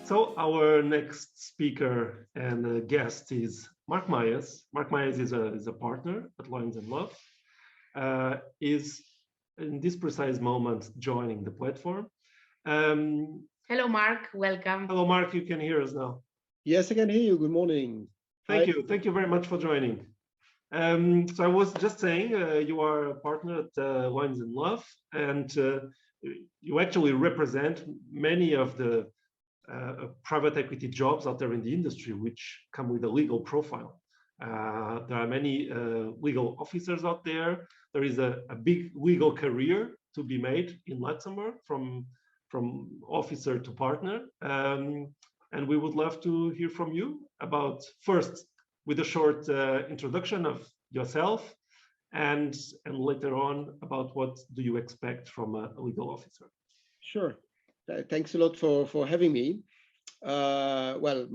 So our next speaker and guest is Marc Meyers. Marc Meyers is a partner at Loyens and Loeff. Is in this precise moment joining the platform. Hello, Marc. Welcome. Hello, Marc. You can hear us now. Yes, I can hear you. Good morning. Thank you. Thank you very much for joining. So I was just saying, you are a partner at Loyens and Loeff, and you actually represent many of the private equity jobs out there in the industry, which come with a legal profile. There are many legal officers out there. There is a big legal career to be made in Luxembourg from officer to partner. And we would love to hear from you about, first, with a short introduction of yourself, and later on about what do you expect from a legal officer. Sure. Thanks a lot for having me. Well,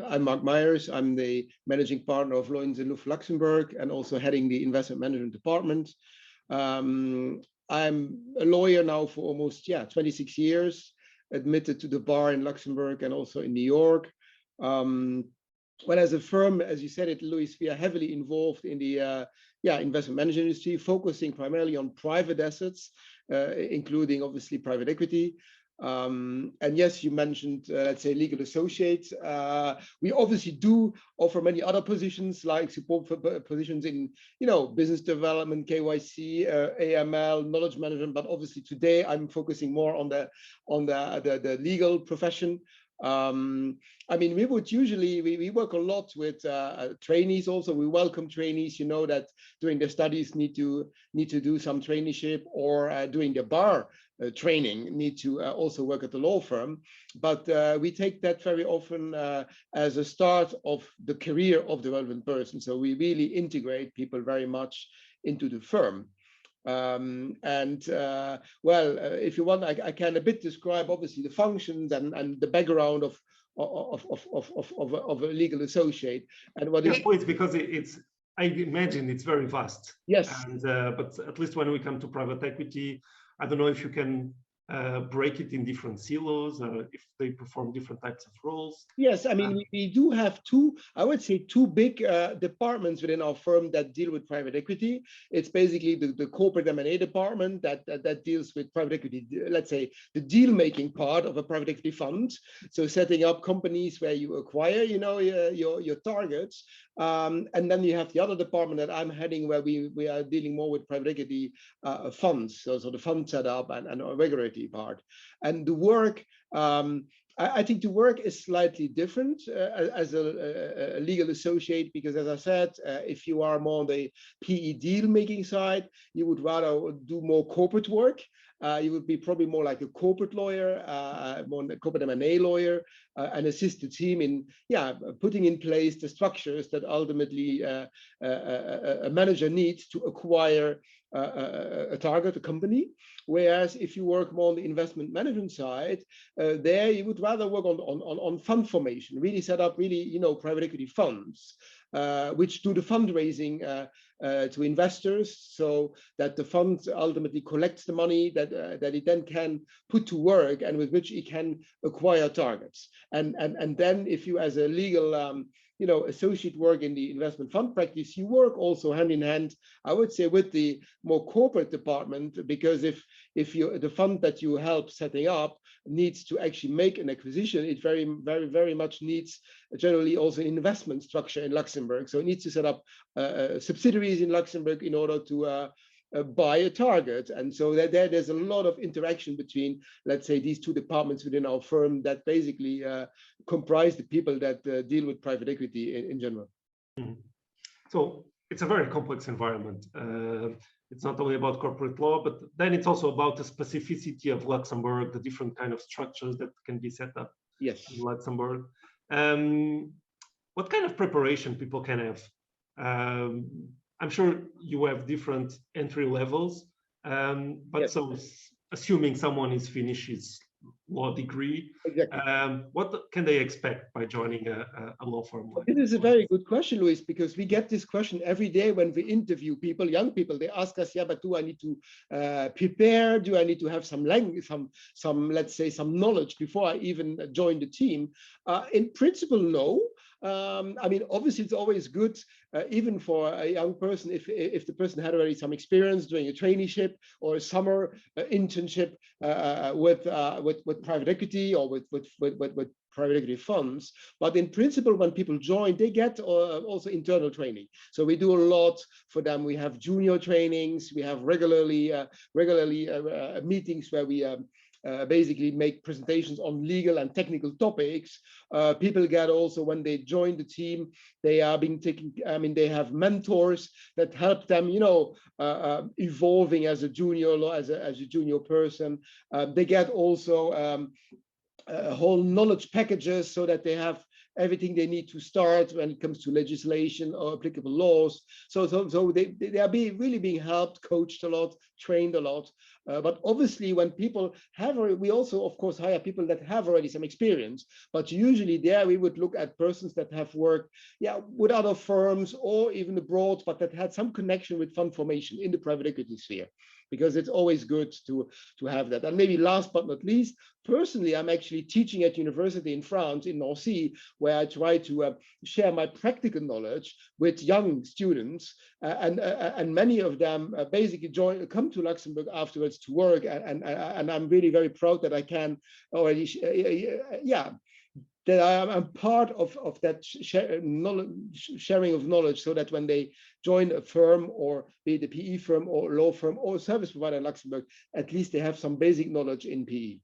I'm Marc Meyers. I'm the managing partner of Loyens and Loeff Luxembourg and also heading the investment management department. I'm a lawyer now for almost 26 years, admitted to the bar in Luxembourg and also in New York. Well, as a firm, as you said it, Louis, we are heavily involved in the investment management industry, focusing primarily on private assets, including obviously private equity. And yes, you mentioned, let's say, legal associates. We obviously do offer many other positions, like support positions in, business development, KYC, AML, knowledge management. But obviously today I'm focusing more on the legal profession. I mean, we would usually, we work a lot with trainees also. We welcome trainees, that during their studies need to do some traineeship, or doing the bar training need to also work at the law firm. But we take that very often as a start of the career of the relevant person. So we really integrate people very much into the firm. Well, if you want, I can a bit describe obviously the functions and the background of a legal associate and what. Yes, please, because it's. I imagine it's very vast. Yes. And but at least when we come to private equity, I don't know if you can break it in different silos, if they perform different types of roles. Yes, I mean, we do have two big departments within our firm that deal with private equity. It's basically the corporate M&A department that deals with private equity, let's say the deal-making part of a private equity fund. So setting up companies where you acquire, your targets. And then you have the other department that I'm heading, where we are dealing more with private equity funds, so the fund setup and a regulatory part. And the work, I think the work is slightly different as a legal associate, because as I said, if you are more on the PE deal making side, you would rather do more corporate work. You would be probably more like a corporate lawyer, more a corporate M&A lawyer, and assist the team in putting in place the structures that ultimately a manager needs to acquire a target, a company. Whereas if you work more on the investment management side, there you would rather work on fund formation, really set up private equity funds, which do the fundraising to investors, so that the fund ultimately collects the money that it then can put to work and with which it can acquire targets. And then if you, as a legal associate, work in the investment fund practice, you work also hand in hand, I would say, with the more corporate department, because if the fund that you help setting up needs to actually make an acquisition, it very, very, very much needs generally also an investment structure in Luxembourg. So it needs to set up subsidiaries in Luxembourg in order to buy a target. And so there's a lot of interaction between, let's say, these two departments within our firm that basically comprise the people that deal with private equity in general. Mm-hmm. So it's a very complex environment. It's not only about corporate law, but then it's also about the specificity of Luxembourg, the different kind of structures that can be set up in Luxembourg. What kind of preparation people can have? I'm sure you have different entry levels, but so assuming someone is finished his law degree. Exactly. What can they expect by joining a law firm? Like This is a very good question, Luis, because we get this question every day when we interview people, young people. They ask us, yeah, but do I need to prepare? Do I need to have some language, let's say, some knowledge before I even join the team? In principle, no. I mean, obviously, it's always good, even for a young person, if the person had already some experience doing a traineeship or a summer internship with private equity or with private equity funds. But in principle, when people join, they get also internal training. So we do a lot for them. We have junior trainings. We have regularly meetings where we basically make presentations on legal and technical topics. People get also, when they join the team, they are being taken, I mean, they have mentors that help them, you know, evolving as a junior law, as a junior person. They get also whole knowledge packages so that they have everything they need to start when it comes to legislation or applicable laws. So they are really being helped, coached a lot, trained a lot. But obviously, when people have, we also, of course, hire people that have already some experience. But usually there we would look at persons that have worked, yeah, with other firms or even abroad, but that had some connection with fund formation in the private equity sphere, because it's always good to have that. And maybe last but not least, personally, I'm actually teaching at university in France, in Nancy, where I try to share my practical knowledge with young students, and many of them basically come to Luxembourg afterwards to work, and I'm really very proud that I can already, that I'm part of that sharing of knowledge, so that when they join a firm, or be it a PE firm or law firm or service provider in Luxembourg, at least they have some basic knowledge in PE.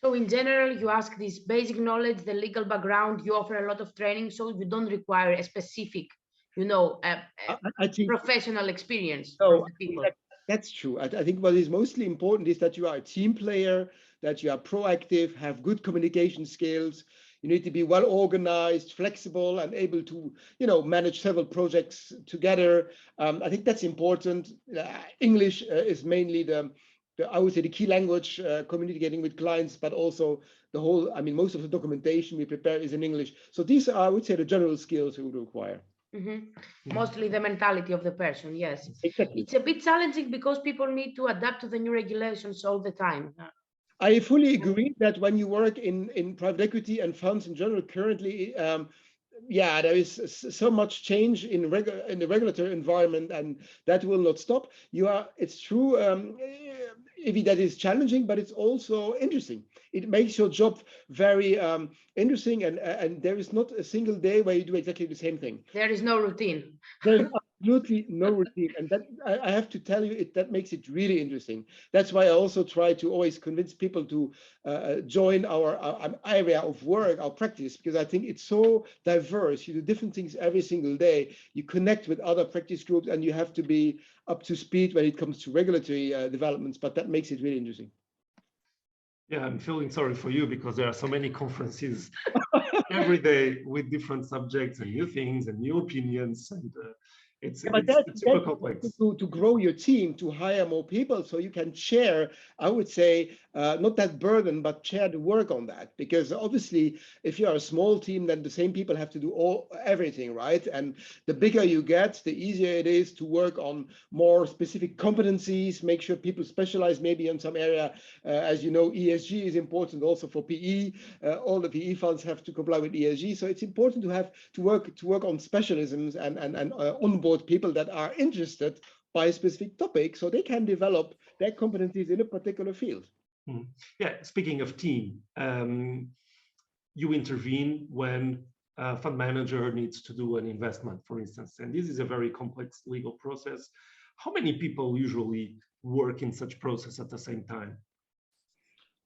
So in general, you ask this basic knowledge, the legal background, you offer a lot of training, so you don't require a specific, you know, I think professional experience from the people. That's true. I think what is mostly important is that you are a team player, that you are proactive, have good communication skills. You need to be well organized, flexible, and able to, you know, manage several projects together. I think that's important. English is mainly I would say the key language, communicating with clients, but also the whole, I mean, most of the documentation we prepare is in English. So these are, I would say, the general skills we would require. Mostly the mentality of the person, yes. Exactly. It's a bit challenging because people need to adapt to the new regulations all the time. I fully agree that when you work in private equity and funds in general currently, yeah, there is so much change in the regulatory environment, and that will not stop. It's true, that is challenging, but it's also interesting. It makes your job very interesting, and there is not a single day where you do exactly the same thing. There is no routine. There's absolutely no routine, and that I have to tell you, that makes it really interesting. That's why I also try to always convince people to join our area of work, our practice, because I think it's so diverse. You do different things every single day. You connect with other practice groups, and you have to be up to speed when it comes to regulatory developments. But that makes it really interesting. Yeah, I'm feeling sorry for you, because there are so many conferences every day with different subjects and new things and new opinions, and it's super complex. To grow your team, to hire more people, so you can share, I would say, not that burden, but share the work on that. Because obviously, if you are a small team, then the same people have to do everything, right? And the bigger you get, the easier it is to work on more specific competencies, make sure people specialize maybe in some area. As you know, ESG is important also for PE. All the PE funds have to comply with ESG. So it's important to work on specialisms and onboard people that are interested by a specific topic, so they can develop their competencies in a particular field. Yeah, speaking of team, you intervene when a fund manager needs to do an investment, for instance, and this is a very complex legal process. How many people usually work in such process at the same time?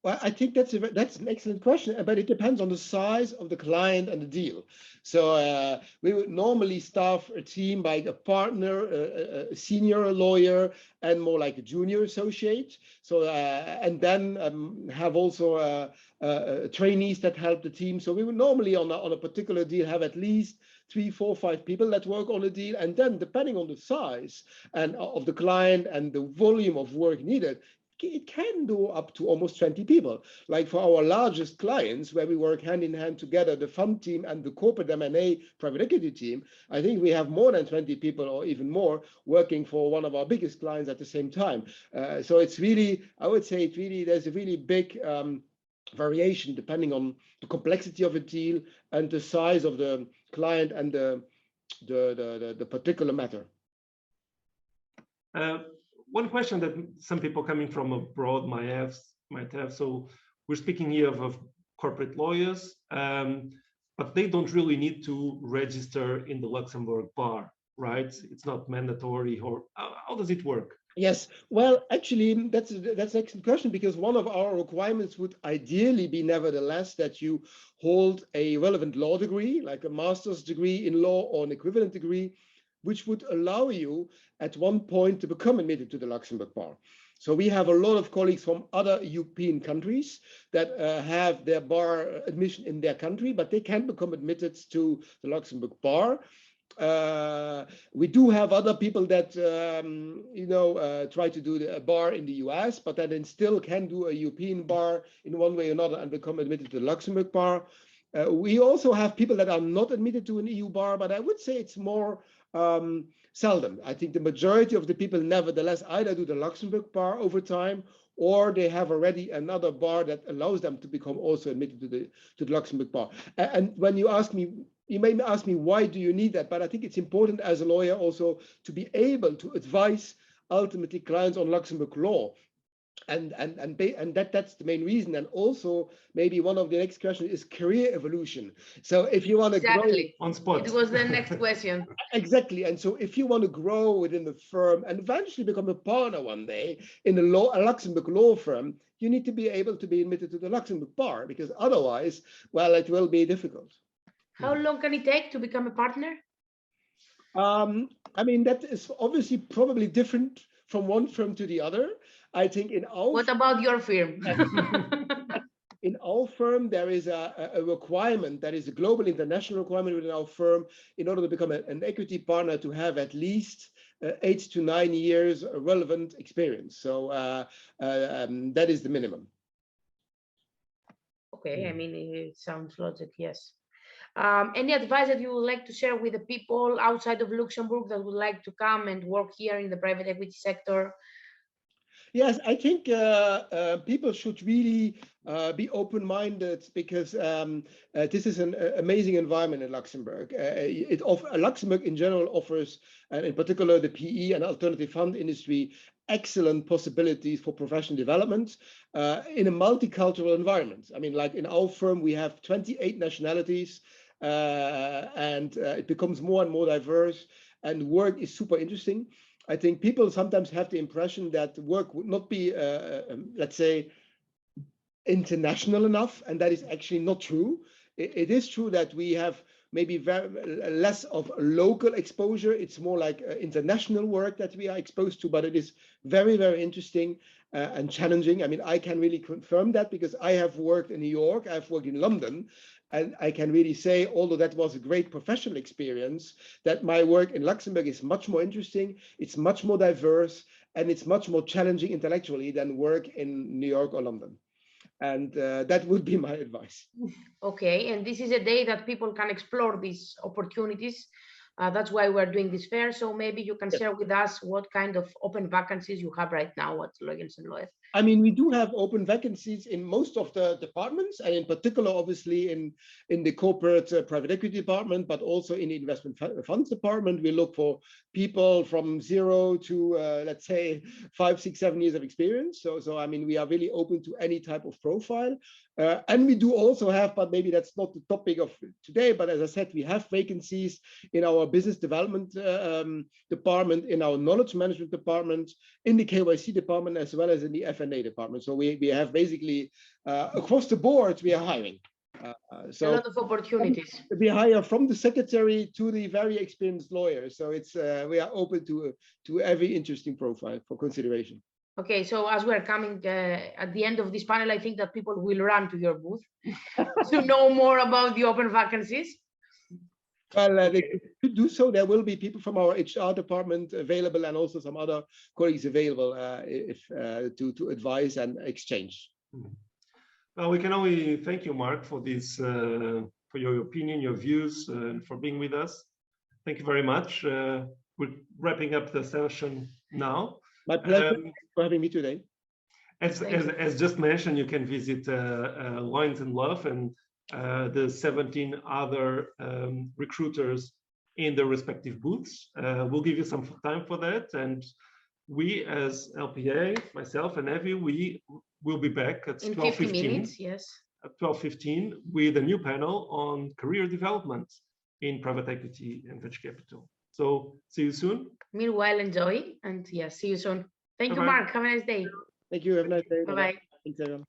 Well, I think that's an excellent question, but it depends on the size of the client and the deal. So we would normally staff a team by a partner, a senior lawyer, and more like a junior associate. So and then have also trainees that help the team. So we would normally on a particular deal have at least 3, 4, 5 people that work on a deal, and then depending on the size and of the client and the volume of work needed, it can go up to almost 20 people. Like for our largest clients, where we work hand in hand together, the fund team and the corporate M&A private equity team, I think we have more than 20 people or even more working for one of our biggest clients at the same time. So it's really, I would say, there's a really big variation depending on the complexity of a deal and the size of the client and the particular matter. One question that some people coming from abroad might have. So we're speaking here of corporate lawyers, but they don't really need to register in the Luxembourg bar, right? It's not mandatory, or how does it work? Yes, well, actually, that's an excellent question, because one of our requirements would ideally be, nevertheless, that you hold a relevant law degree, like a master's degree in law or an equivalent degree, which would allow you at one point to become admitted to the Luxembourg bar. So we have a lot of colleagues from other European countries that have their bar admission in their country, but they can become admitted to the Luxembourg bar. We do have other people that try to do a bar in the US, but then still can do a European bar in one way or another and become admitted to the Luxembourg bar. We also have people that are not admitted to an EU bar, but I would say it's more seldom. I think the majority of the people nevertheless either do the Luxembourg bar over time, or they have already another bar that allows them to become also admitted to the Luxembourg bar. And when you ask me, you may ask me, why do you need that? But I think it's important as a lawyer also to be able to advise ultimately clients on Luxembourg law. And that's the main reason. And also maybe one of the next questions is career evolution. So if you want to grow on spot, it was the next question. Exactly. And so if you want to grow within the firm and eventually become a partner one day in a Luxembourg law firm, you need to be able to be admitted to the Luxembourg bar, because otherwise, well, it will be difficult. How long can it take to become a partner? I mean, that is obviously probably different from one firm to the other. I think in our What about your firm? In our firm, there is a requirement that is a global international requirement within our firm in order to become an equity partner to have at least 8 to 9 years relevant experience. So that is the minimum. Okay, I mean, it sounds logic, yes. Any advice that you would like to share with the people outside of Luxembourg that would like to come and work here in the private equity sector? Yes, I think people should really be open-minded, because this is an amazing environment in Luxembourg. Luxembourg in general offers, and in particular the PE and alternative fund industry, excellent possibilities for professional development in a multicultural environment. I mean, like in our firm, we have 28 nationalities, and it becomes more and more diverse, and work is super interesting. I think people sometimes have the impression that work would not be, let's say, international enough, and that is actually not true. It is true that we have maybe less of local exposure. It's more like international work that we are exposed to, but it is very, very interesting and challenging. I mean, I can really confirm that, because I have worked in New York, I've worked in London, and I can really say, although that was a great professional experience, that my work in Luxembourg is much more interesting, it's much more diverse, and it's much more challenging intellectually than work in New York or London. And that would be my advice. Okay, and this is a day that people can explore these opportunities. That's why we're doing this fair. So maybe you can share with us what kind of open vacancies you have right now at Loyens and Loeff. I mean, we do have open vacancies in most of the departments, and in particular, obviously, in the corporate private equity department, but also in the investment funds department. We look for people from 0 to, let's say, 5, 6, 7 years of experience. So I mean, we are really open to any type of profile. And we do also have, but maybe that's not the topic of today, but as I said, we have vacancies in our business development department, in our knowledge management department, in the KYC department, as well as in the F&A department. So we have basically across the board, we are hiring. So a lot of opportunities. We hire from the secretary to the very experienced lawyer. So it's we are open to every interesting profile for consideration. Okay, so as we're coming at the end of this panel, I think that people will run to your booth to know more about the open vacancies. Well, they could do so. There will be people from our HR department available, and also some other colleagues available to advise and exchange. Well, we can only thank you, Marc, for this, for your opinion, your views, and for being with us. Thank you very much. We're wrapping up the session now. My pleasure for having me today. As just mentioned, you can visit Loyens and Loeff and the 17 other recruiters in the respective booths. We'll give you some time for that. And we, as LPEA, myself and Evie, we will be back at 12:15. Yes. At 12:15 with a new panel on career development in private equity and venture capital. So see you soon. Meanwhile, enjoy, and yeah, see you soon. Thank you, Marc. Have a nice day. Thank you. Have a nice day. Bye-bye. Thanks, everyone.